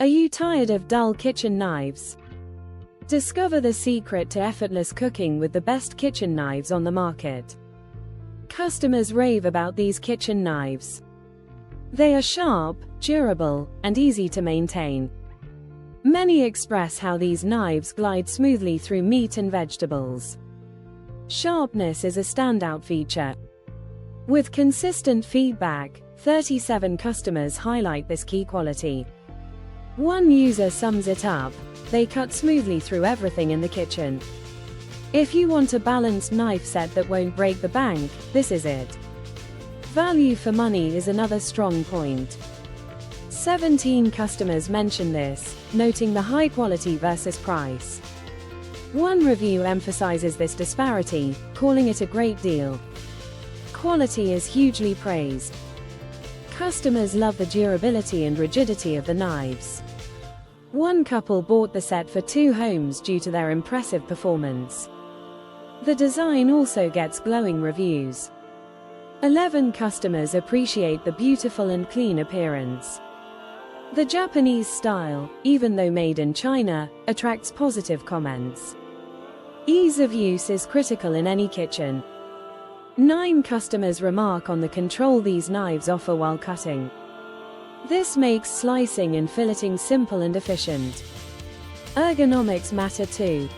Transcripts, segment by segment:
Are you tired of dull kitchen knives? Discover the secret to effortless cooking with the best kitchen knives on the market. Customers rave about these kitchen knives. They are sharp, durable, and easy to maintain. Many express how these knives glide smoothly through meat and vegetables. Sharpness is a standout feature. With consistent feedback, 37 customers highlight this key quality. One user sums it up: they cut smoothly through everything in the kitchen. If you want a balanced knife set that won't break the bank, this is it. Value for money is another strong point. 17 customers mention this, noting the high quality versus price. One review emphasizes this disparity, calling it a great deal. Quality is hugely praised. Customers love the durability and rigidity of the knives. One couple bought the set for 2 homes due to their impressive performance. The design also gets glowing reviews. 11 customers appreciate the beautiful and clean appearance. The Japanese style, even though made in China, attracts positive comments. Ease of use is critical in any kitchen. 9 customers remark on the control these knives offer while cutting. This makes slicing and filleting simple and efficient. Ergonomics matter too.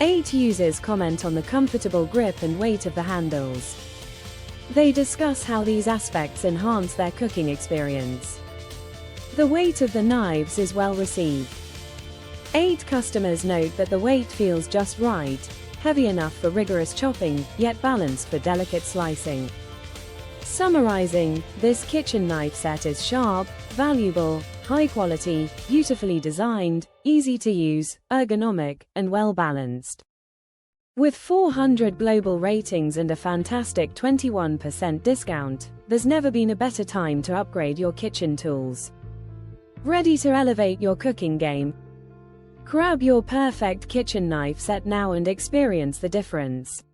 8 users comment on the comfortable grip and weight of the handles. They discuss how these aspects enhance their cooking experience. The weight of the knives is well received. 8 customers note that the weight feels just right, heavy enough for rigorous chopping, yet balanced for delicate slicing. Summarizing, this kitchen knife set is sharp, valuable, high quality, beautifully designed, easy to use, ergonomic, and well balanced. With 400 global ratings and a fantastic 21% discount, there's never been a better time to upgrade your kitchen tools. Ready to elevate your cooking game? Grab your perfect kitchen knife set now and experience the difference.